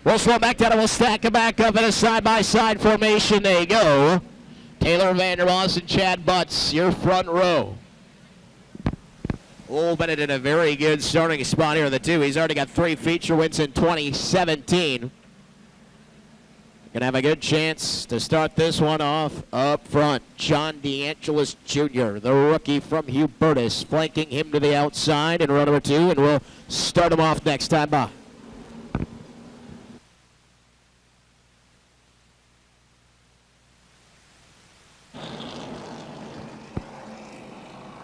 We'll slow back down and we'll stack them back up in a side-by-side formation. They go. Taylor Vandermoss and Chad Butts, your front row. Old Bennett in a very good starting spot here in the two. He's already got 3 feature wins in 2017. Gonna have a good chance to start this one off up front. John DeAngelis Jr., the rookie from Hubertus, flanking him to the outside in row number 2, and we'll start him off next time by.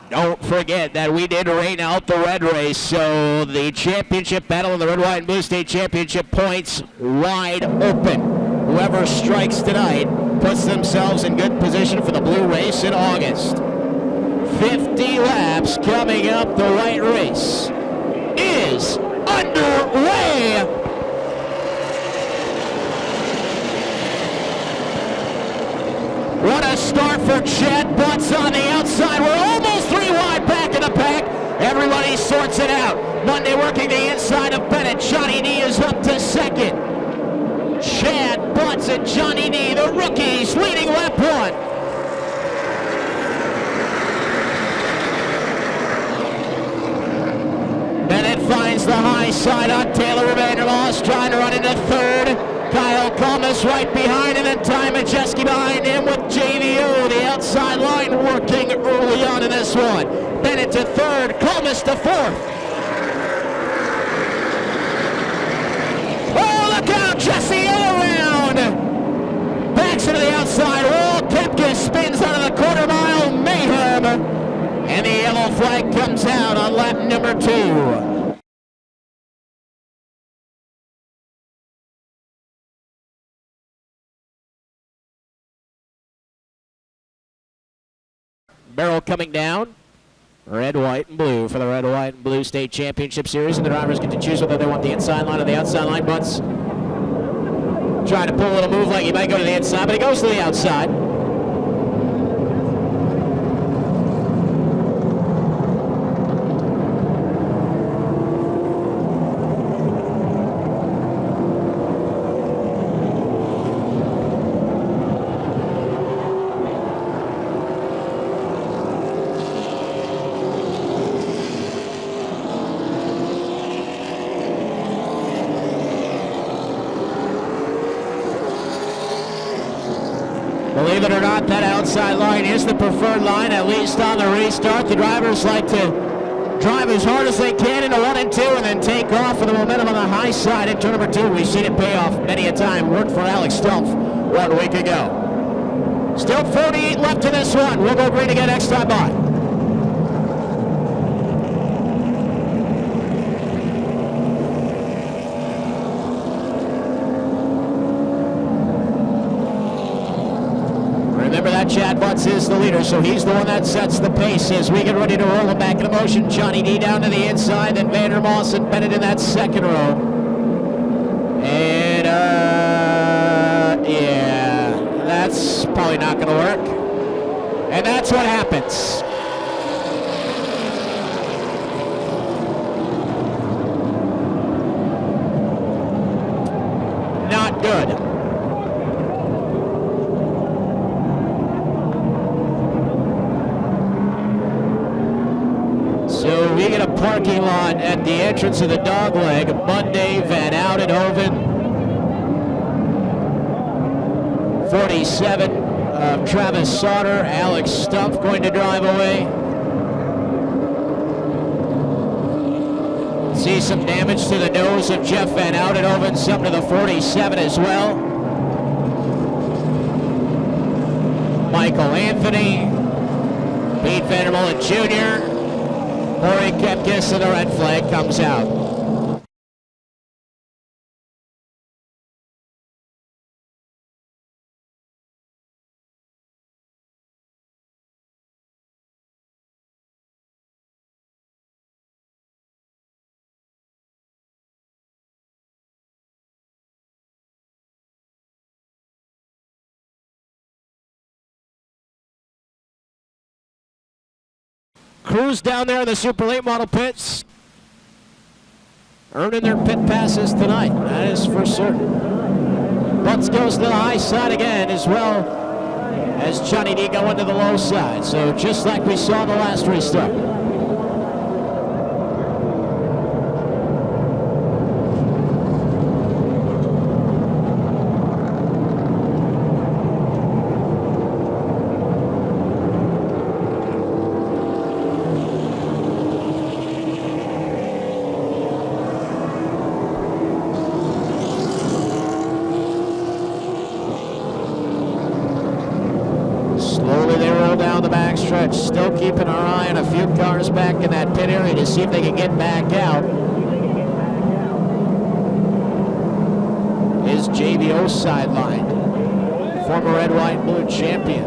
Don't forget that we did rain out the red race, so the championship battle in the Red, White, and Blue State Championship points wide open. Whoever strikes tonight puts themselves in good position for the blue race in August. 50 laps coming up. The white race is underway. What a start for Chad Butts on the outside. We're almost 3 wide back in the pack. Everybody sorts it out. Monday working the inside of Bennett. Johnny D is up to second. Chad Butts and Johnny D, the rookies, leading lap 1. Bennett finds the high side on Taylor Vandermoss, trying to run into third. Kyle Kalmus right behind, and then Ty Majeski behind him with JVO, the outside line, working early on in this one. Bennett to third, Kalmus to fourth. Oh, look out, Jesse all around. Backs into the outside wall. Kepka spins out of the quarter mile mayhem. And the yellow flag comes out on lap number 2. Barrel coming down. Red, white, and blue for the Red, white, and blue state championship series, and the drivers get to choose whether they want the inside line or the outside line. Butts trying to pull a little move like he might go to the inside, but he goes to the outside. Believe it or not, that outside line is the preferred line, at least on the restart. The drivers like to drive as hard as they can into 1 and 2 and then take off with the momentum on the high side in turn number 2. We've seen it pay off many a time. Worked for Alex Stumpf 1 week ago. Still 48 left in this one. We'll go green again next time by. Remember that Chad Butts is the leader, so he's the one that sets the pace as we get ready to roll him back into motion. Johnny D down to the inside, then Vandermoss and Bennett in that second row. And, yeah, that's probably not going to work. And that's what happens. Not good. So we get a parking lot at the entrance of the dogleg. Monday, Van Oudenhoven. 47 of Travis Sauter. Alex Stumpf going to drive away. See some damage to the nose of Jeff Van Oudenhoven. Some to the 47 as well. Michael Anthony. Pete Vandermolen Jr. Corey Kepkis, and the red flag comes out. Cruz down there in the Super Late Model pits. earning their pit passes tonight. That is for certain. Butts goes to the high side again, as well as Johnny D going to the low side. So just like we saw in the last restart. Still keeping our eye on a few cars back in that pit area to see if they can get back out. Is JVO sidelined, former red, white, and blue champion.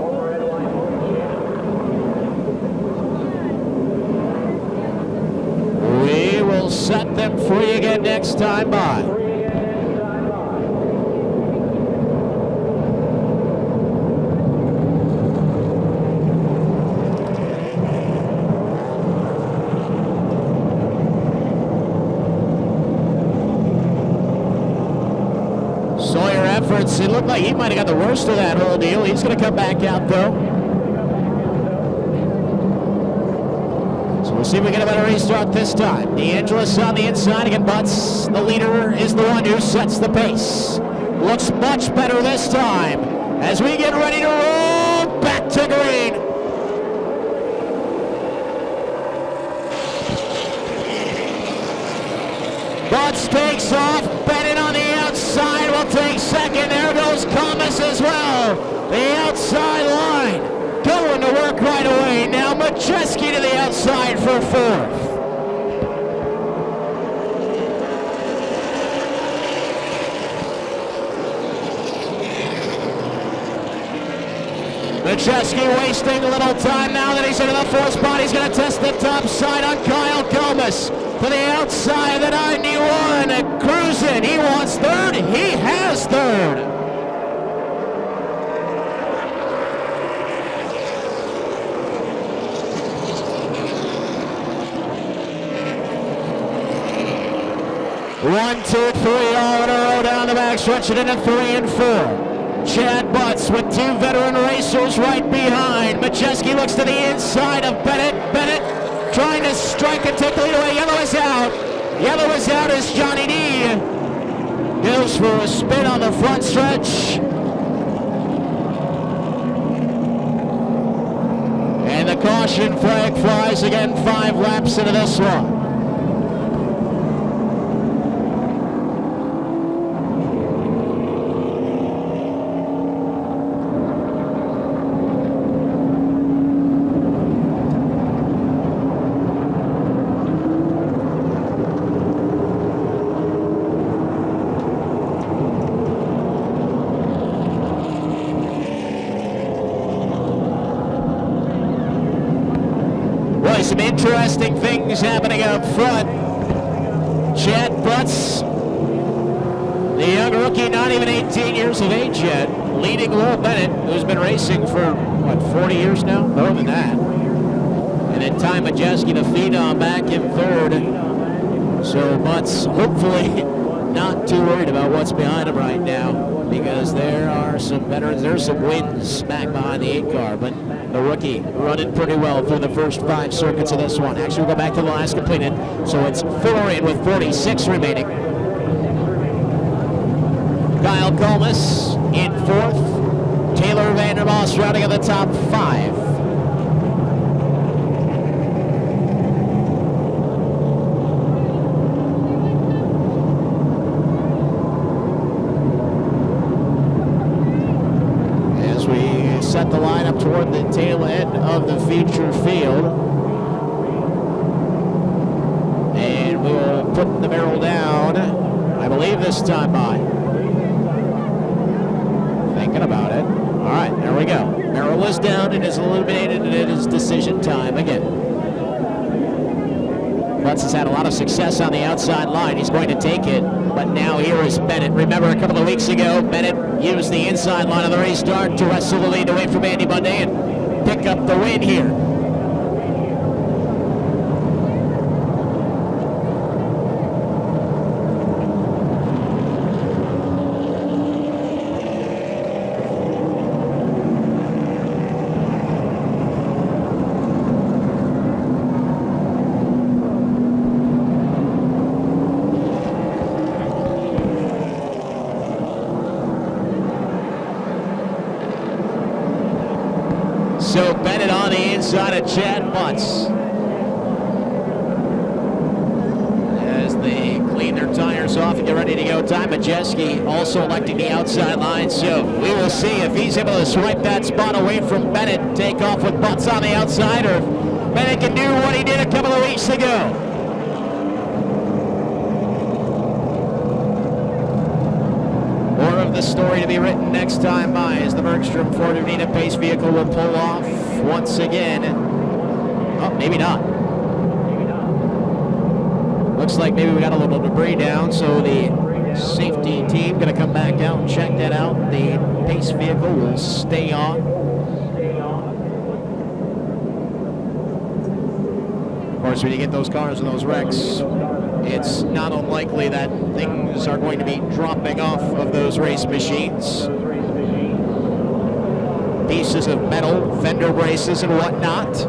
We will set them free again next time by. It looked like he might have got the worst of that whole deal. He's going to come back out, though. So we'll see if we get a better restart this time. DeAngelis on the inside again. Butts, the leader, is the one who sets the pace. Looks much better this time as we get ready to roll back to green. Butts takes off. Bennett on the outside will take second. There goes Thomas as well. The outside line going to work right away. Now Majeski to the outside for fourth. Majeski wasting a little time now that he's into the fourth spot. He's going to test the top side on Kyle Comas. To the outside of the 91, cruising. He wants third. He has third. One, two, three, all in a row down the back, stretching into 3 and 4. Chad Butts with 2 veteran racers right behind. Majeski looks to the inside of Bennett. Bennett trying to strike and take the lead away. Yellow is out. Yellow is out as Johnny D goes for a spin on the front stretch. And the caution flag flies again, 5 laps into this one. Some interesting things happening up front. Chad Butts, the young rookie, not even 18 years of age yet, leading Lowell Bennett, who's been racing for, 40 years now? More than that. And then Ty Majeski, the phenom, back in third. So Butts, hopefully not too worried about what's behind him right now, because there are some veterans, there's some wins back behind the 8 car, but the rookie running pretty well through the first 5 circuits of this one. Actually, we'll go back to the last completed, so it's 4 in with 46 remaining. Kyle Comas in 4th. Taylor Vandermoss rounding in the top 5. Set the lineup toward the tail end of the feature field. And we'll put the barrel down, I believe this time by. Thinking about it. All right, there we go. Barrel is down. It is illuminated, and it is decision time again. Butts has had a lot of success on the outside line. He's going to take it, but now here is Bennett. Remember a couple of weeks ago, Bennett used the inside line of the restart to wrestle the lead away from Andy Bunday and pick up the win here. So Bennett on the inside of Chad Butts. As they clean their tires off and get ready to go, Ty Majeski also electing the outside line. So we will see if he's able to swipe that spot away from Bennett, take off with Butts on the outside, or if Bennett can do what he did a couple of weeks ago. More of the story to be written next time by as the Bergstrom Ford Urbina Pace vehicle will pull off once again. Oh, maybe not. Looks like maybe we got a little debris down, so the safety team going to come back out and check that out. The Pace vehicle will stay on. Of course, when you get those cars and those wrecks, it's not unlikely that things are going to be dropping off of those race machines. Pieces of metal, fender braces and whatnot.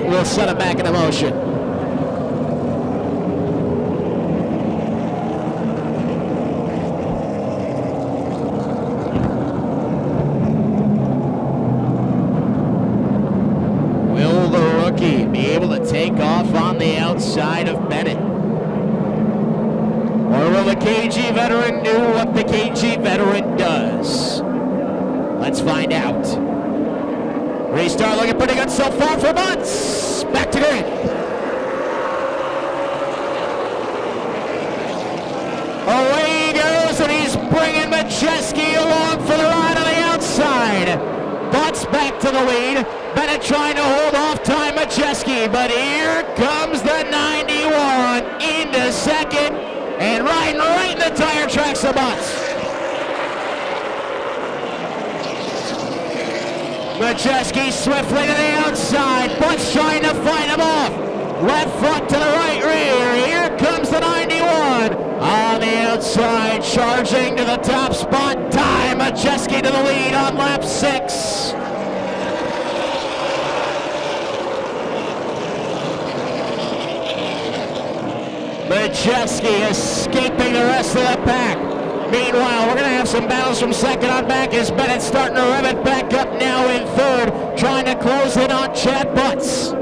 We'll set it back into motion. Will the rookie be able to take off on the outside of Bennett? Or will the KG veteran do what the KG veteran does? Let's find out. Restart looking pretty good so far for Butts. Back to green. Away he goes, and he's bringing Majeski along for the ride on the outside. Butts back to the lead. Bennett trying to hold off Ty Majeski, but here comes the 91 into second and riding right in the tire tracks of Butts. Majeski swiftly to the outside. Butts trying to fight him off. Left front to the right rear. Here comes the 91. On the outside, charging to the top spot. Ty Majeski to the lead on lap 6. Majeski escaping the rest of the pack. Meanwhile, we're going to have some battles from second on back as Bennett starting to rev it back up now in third, trying to close in on Chad Butts.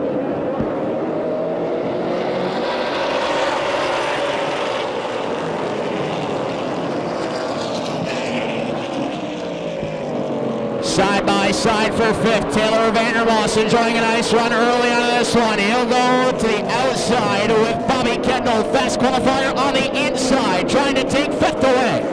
Side by side for fifth, Taylor Vandermoss enjoying a nice run early on this one. He'll go to the outside with Bobby Kendall, fast qualifier on the inside, trying to take fifth away.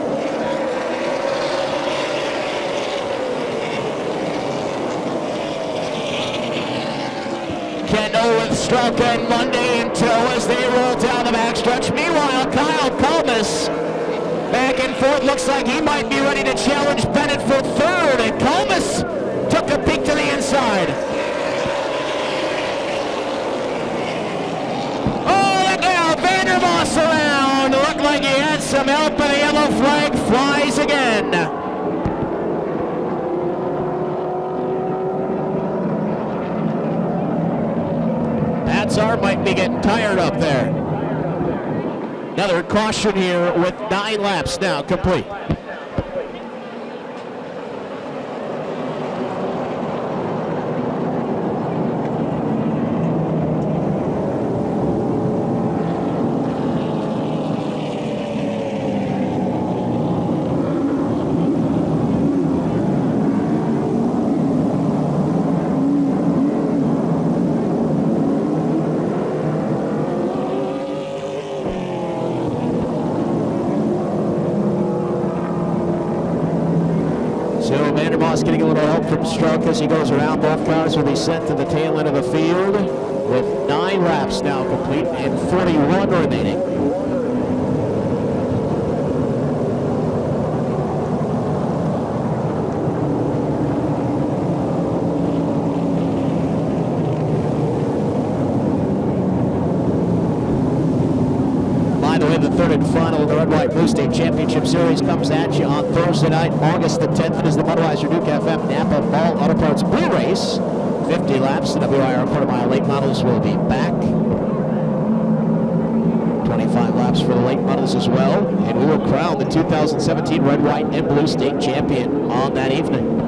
Kendall with Strelka and Monday in tow as they roll down the backstretch. Meanwhile, Kyle Kalmus back and forth. Looks like he might be ready to challenge Bennett for third. And Kalmus took a peek to the inside. Oh, look now, Vandermoss around. Looked like he had some help, and the yellow flag flies again. Patzar might be getting tired up there. Another caution here with 9 laps now complete. Vandermoss getting a little help from Strunk as he goes around. Both cars will be sent to the tail end of the field with 9 laps now complete and 41 remaining. the Red, White, Blue State Championship Series comes at you on Thursday night, August the 10th. It is the Budweiser Duke FM Napa Ball Auto Parts Blue Race. 50 laps. The WIR quarter-mile late models will be back. 25 laps for the late models as well. And we will crown the 2017 Red, White, and Blue State Champion on that evening.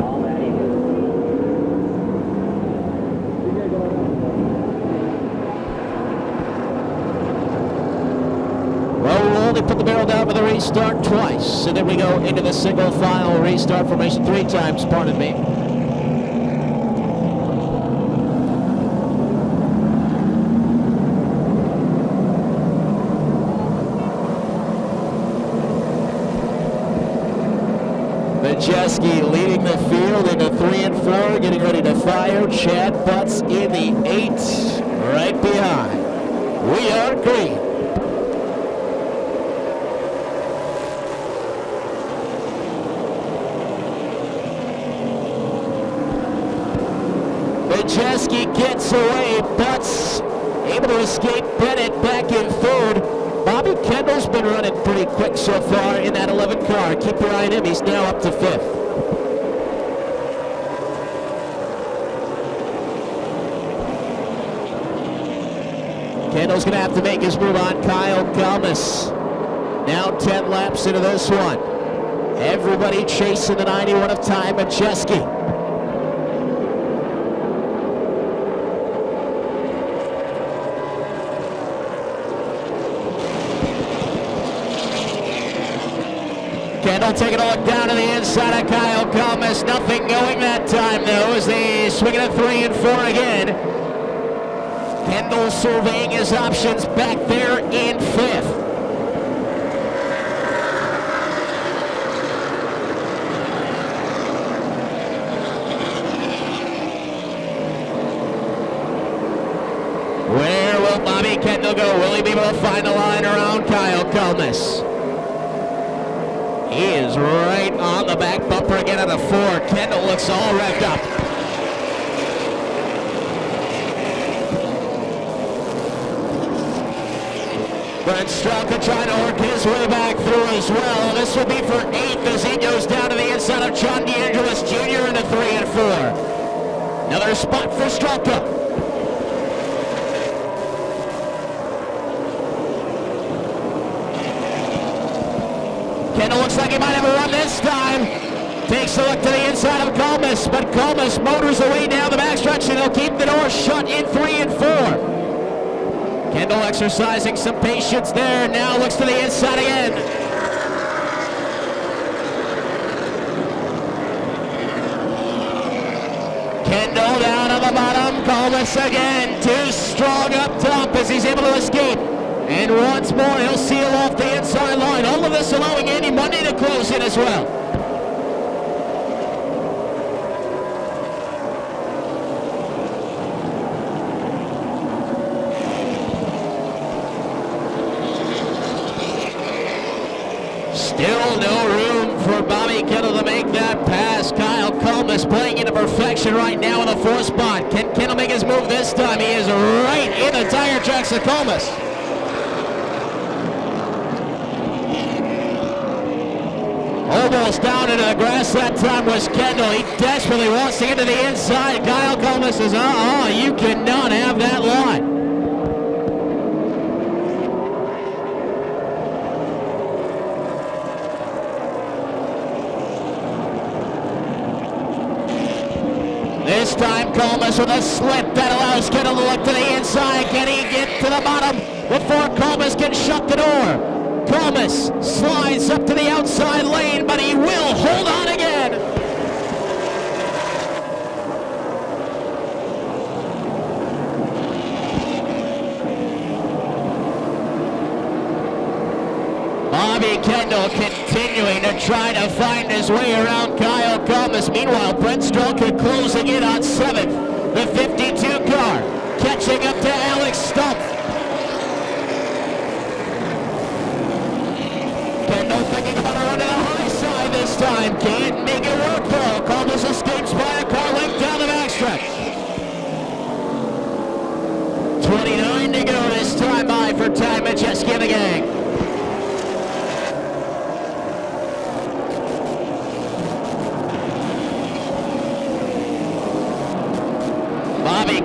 Well, we'll only put the barrel down for the restart twice, and then we go into the single file restart formation 3 times, pardon me. Majeski leading the field into 3 and 4, getting ready to fire. Chad Butts in the 8, right behind. We are green. Majeski gets away. Butts able to escape Bennett back in 3rd. Bobby Kendall's been running pretty quick so far in that 11 car. Keep your eye on him. He's now up to 5th. Kendall's going to have to make his move on Kyle Kalmus. Now 10 laps into this one. Everybody chasing the 91 of Ty Majeski. Kendall taking a look down to the inside of Kyle Kalmus. Nothing going that time, though, as they swing it at 3 and 4 again. Kendall surveying his options back there in 5th. Where will Bobby Kendall go? Will he be able to find the line around Kyle Kalmus? He is right on the back bumper again at a 4. Kendall looks all revved up. Brent Strelka trying to work his way back through as well. This will be for 8th as he goes down to the inside of John DeAngelis Jr. into 3 and 4. Another spot for Strelka. Kendall looks like he might have a run this time. Takes a look to the inside of Kalmus, but Kalmus motors away down the backstretch and he'll keep the door shut in 3 and 4. Kendall exercising some patience there. Now looks to the inside again. Kendall down on the bottom. Kalmus again. Too strong up top as he's able to escape. And once more, he'll seal off the inside line. All of this allowing Andy Monday to close in as well. Still no room for Bobby Kendall to make that pass. Kyle Kalmus playing into perfection right now in the 4th spot. Can Kendall make his move this time? He is right in the tire tracks of Kalmus. Almost down into the grass that time was Kendall. He desperately wants to get to the inside. Kyle Kalmus says, you cannot have that line. This time Kalmus with a slip that allows Kendall to look to the inside. Can he get to the bottom before Kalmus can shut the door? Kalmus slides up to the outside lane, but he will hold on again. Bobby Kendall continuing to try to find his way around Kyle Kalmus. Meanwhile, Brent Strelka closing in on 7th. The 52 car catching up to Alex Stumpf. Kendall thinking about a run to the high side this time. Can't make it work though. Kalmus escapes by a car length down the backstretch. 29 to go this time by for Ty Majeski and the gang.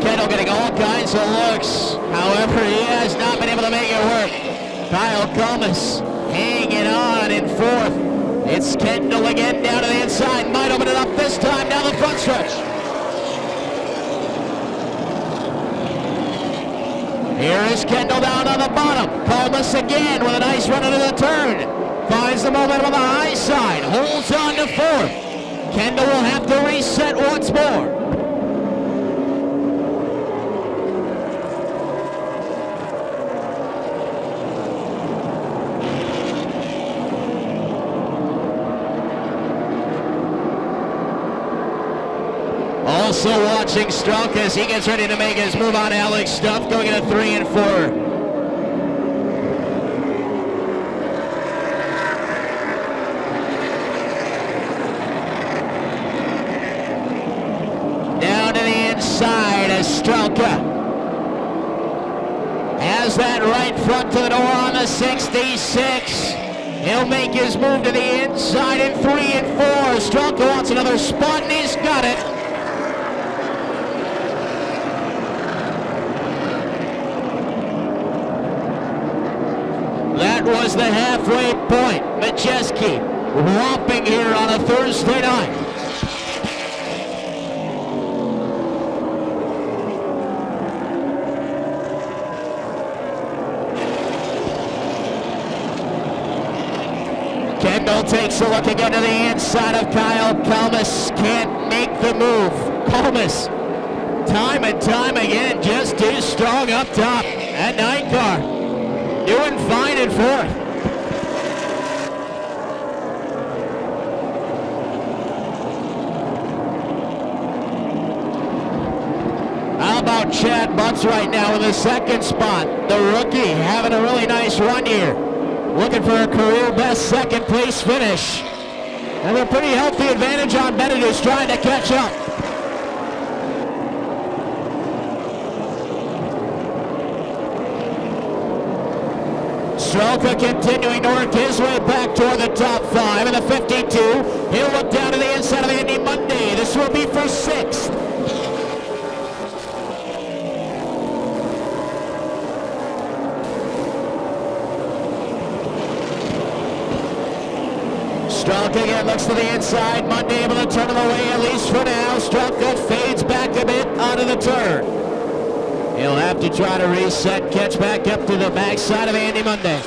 Kendall getting all kinds of looks. However, he has not been able to make it work. Kyle Comas hanging on in fourth. It's Kendall again down to the inside. Might open it up this time down the front stretch. Here is Kendall down on the bottom. Comas again with a nice run into the turn. Finds the momentum on the high side. Holds on to fourth. Kendall will have to reset once more. Also watching Strunk as he gets ready to make his move on Alex Stuff, going into 3 and 4. Down to the inside as Strelka has that right front to the door on the 66. He'll make his move to the inside in 3 and 4. Strelka wants another spot and he's got it. That was the halfway point. Majeski romping here on a Thursday night. Kendall takes a look again to the inside of Kyle Comas. Can't make the move. Comas, time and time again, just too strong up top. That 9 car doing fine in fourth. How about Chad Butts right now in the second spot? The rookie having a really nice run here. Looking for a career best second place finish. And a pretty healthy advantage on Bennett, who's trying to catch up. Strelka continuing to work his way back toward the top 5 in the 52. He'll look down to the inside of Andy Monday. This will be for 6th. Strelka again looks to the inside. Monday able to turn him away, at least for now. Strelka fades back a bit onto the turn. He'll have to try to reset, catch back up to the backside of Andy Monday.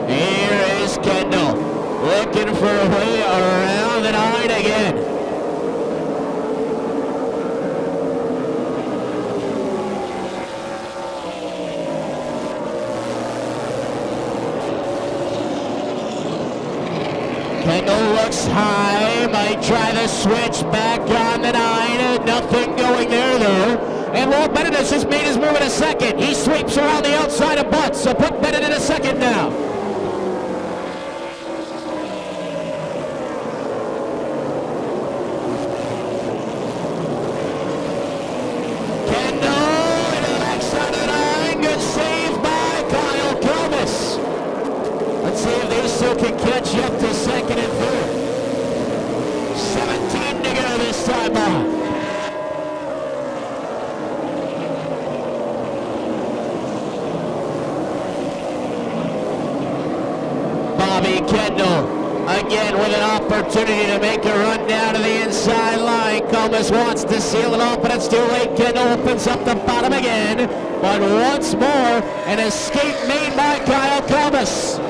Here is Kendall, looking for a way around the 9 again. Kendall looks high, might try the switch back on the 9. Nothing going there though. And Walt Bennett has just made his move in a second. He sweeps around the outside of Butts, so put Bennett in a second now. Kendall into the backside of the 9. Good save by Kyle Comas. Let's see if these two can catch up to second and third. 17 to go this time on. Bobby Kendall again with an opportunity to make a run down to the inside line. Comas wants to seal it off, but it's too late. Kendall opens up the bottom again. But once more, an escape made by Kyle Comas.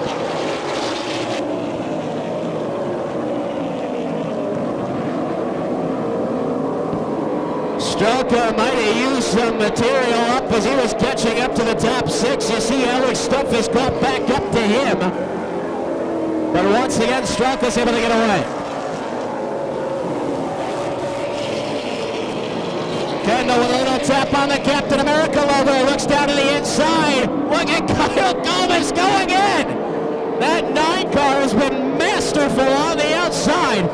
Strelka might have used some material up as he was catching up to the top 6. You see Alex Stuff has caught back up to him. But once again, Strelka's able to get away. Kendall with a little tap on the Captain America logo. Looks down to the inside. Look at Kyle Comas go again. That 9 car has been masterful on the outside.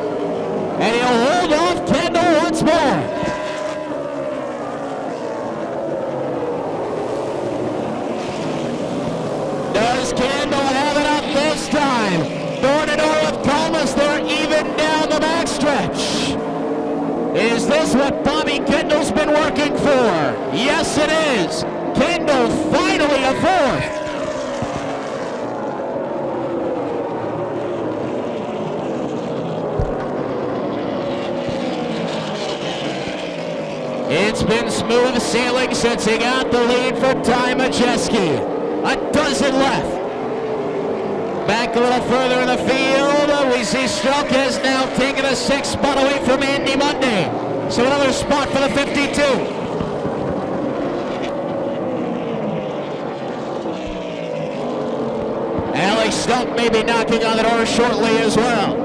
And he'll hold off Kendall once more. Does Kendall have it up 4. Yes, it is. Kendall finally a 4th. It's been smooth sailing since he got the lead for Ty Majeski. A dozen left. Back a little further in the field, we see Strelka has now taken a 6th spot away from Andy Monday. So another spot for the 52. Alex Stump may be knocking on the door shortly as well.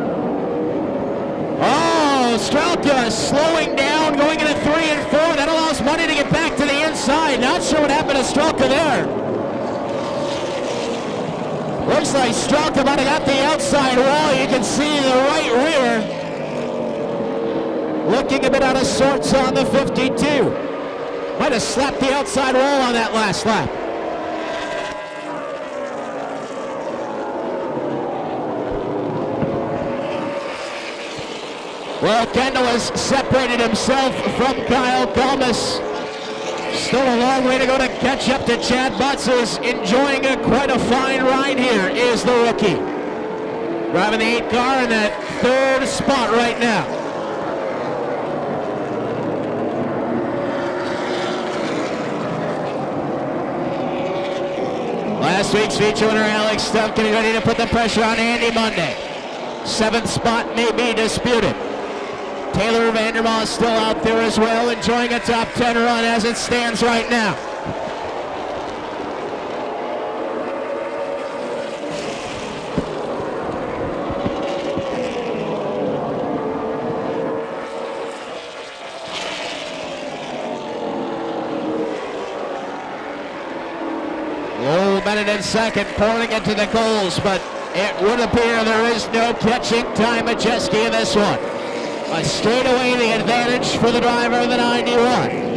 Oh, Strelka slowing down, going into 3 and 4. That allows Monday to get back to the inside. Not sure what happened to Strelka there. Looks like Strelka might have got the outside wall. You can see the right rear looking a bit out of sorts on the 52. Might have slapped the outside wall on that last lap. Well, Kendall has separated himself from Kyle Kalmus. Still a long way to go to catch up to Chad Butts, who's enjoying quite a fine ride here, is the rookie. Driving the 8 car in that 3rd spot right now. Last week's feature winner, Alex Stump, getting ready to put the pressure on Andy Monday. 7th spot may be disputed. Taylor Vandermaal is still out there as well, enjoying a top 10 run as it stands right now. Lowell Bennett in 2nd, pouring into the coals, but it would appear there is no catching Ty Majeski in this one. A straightaway the advantage for the driver of the 91.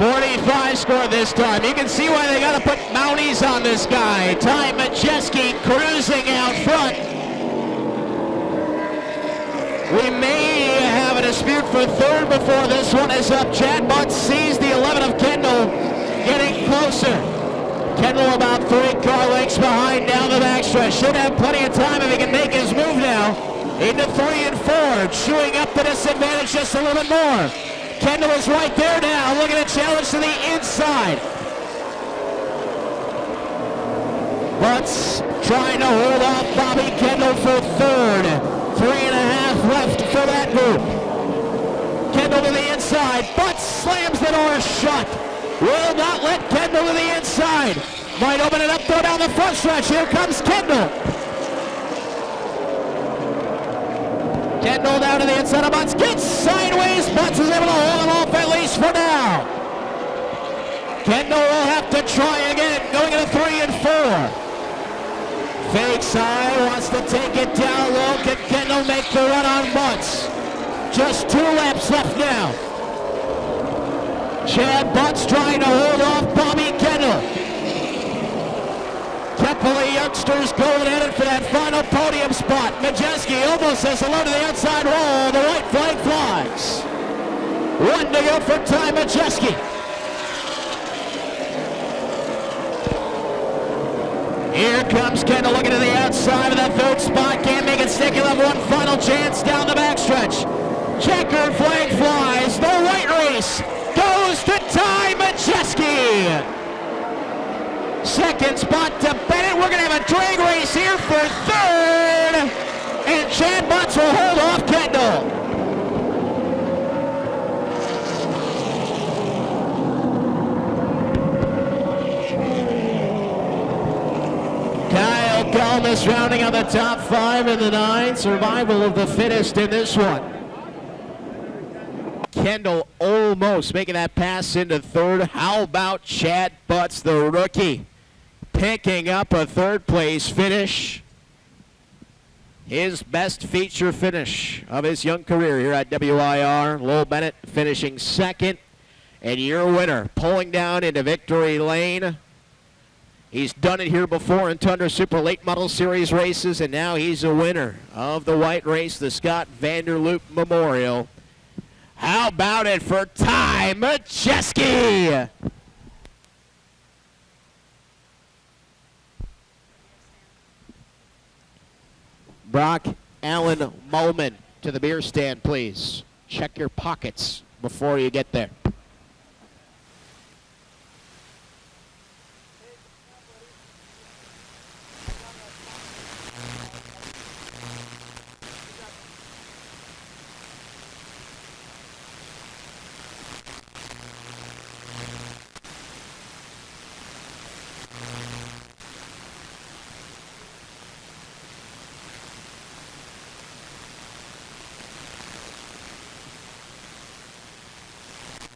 .45 score this time. You can see why they got to put Mounties on this guy. Ty Majeski cruising out front. We may have a dispute for 3rd before this one is up. Chad Butts sees the 11 of Kendall getting closer. Kendall about 3 car lengths behind down the backstretch. Should have plenty of time if he can make his move now. Into 3 and 4, chewing up the disadvantage just a little bit more. Kendall is right there now, looking at challenge to the inside. Butts trying to hold off Bobby Kendall for 3rd. 3.5 left for that group. Kendall to the inside. Butts slams the door shut. Will not let Kendall to the inside. Might open it up, throw down the front stretch. Here comes Kendall. Kendall down to the inside of Butts, gets sideways. Butts is able to hold him off at least for now. Kendall will have to try again, going into 3 and 4. Fakes high, wants to take it down low. Can Kendall make the run on Butts? Just 2 laps left now. Chad Butts trying to hold off Bobby Kendall. Couple of youngsters going at it for that final podium spot. Majeski almost says hello to the outside wall. The white flag flies. 1 to go for Ty Majeski. Here comes Kendall looking to the outside of that 3rd spot. Can't make it stick. He'll have one final chance down the backstretch. Checkered flag flies. The white race goes to Ty Majeski. 2nd spot to Bennett. We're going to have a drag race here for 3rd. And Chad Butts will hold off Kendall. Kyle Kalmus rounding out the top 5 in the 9. Survival of the fittest in this one. Kendall almost making that pass into 3rd. How about Chad Butts, the rookie, picking up a 3rd place finish? his best feature finish of his young career here at WIR. Lowell Bennett finishing second, and your winner pulling down into victory lane. He's done it here before in Tundra Super Late Model Series races, and now he's a winner of the white race, the Scott Vanderloop Memorial. How about it for Ty Majeski? Brock Allen Mullman to the beer stand, please. Check your pockets before you get there.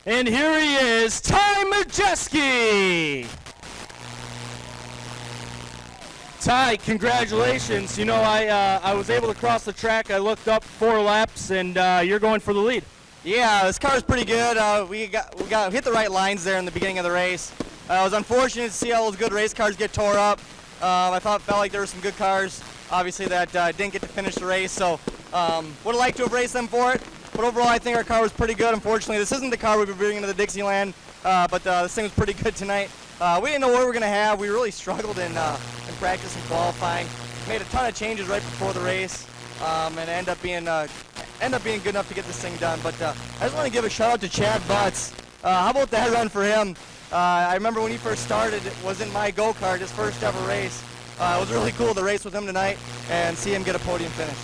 And here he is, Ty Majeski. Ty, congratulations. You know, I was able to cross the track. I looked up 4 laps, and you're going for the lead. Yeah, this car's pretty good. We hit the right lines there in the beginning of the race. It was unfortunate to see all those good race cars get tore up. Felt like there were some good cars, obviously, that didn't get to finish the race. So would have liked to have raced them for it. But overall, I think our car was pretty good. Unfortunately, this isn't the car we'll be bringing into the Dixieland, but this thing was pretty good tonight. We didn't know what we were going to have. We really struggled in practice and qualifying. Made a ton of changes right before the race, and ended up being good enough to get this thing done. But I just want to give a shout out to Chad Butts. How about that run for him? I remember when he first started, it was in my go-kart, his first ever race. It was really cool to race with him tonight and see him get a podium finish.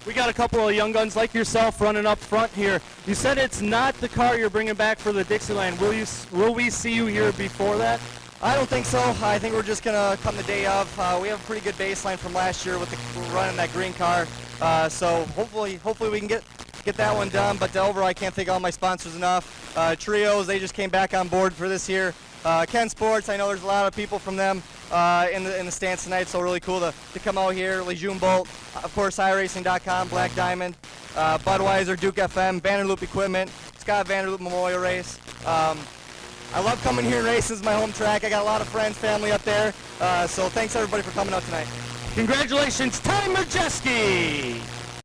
We got a couple of young guns like yourself running up front here. You said it's not the car you're bringing back for the Dixieland. Will we see you here before that? I don't think so. I think we're just going to come the day of. We have a pretty good baseline from last year with running that green car. So hopefully we can get that one done. But overall, I can't thank all my sponsors enough. Trios, they just came back on board for this year. Ken Sports, I know there's a lot of people from them in the stands tonight, so really cool to come out here. Lejeune Bolt, of course, iRacing.com, Black Diamond, Budweiser, Duke FM, Vanderloop Equipment, Scott Vanderloop Memorial Race. I love coming here and racing. This is my home track. I got a lot of friends, family up there, so thanks everybody for coming out tonight. Congratulations, Ty Majeski.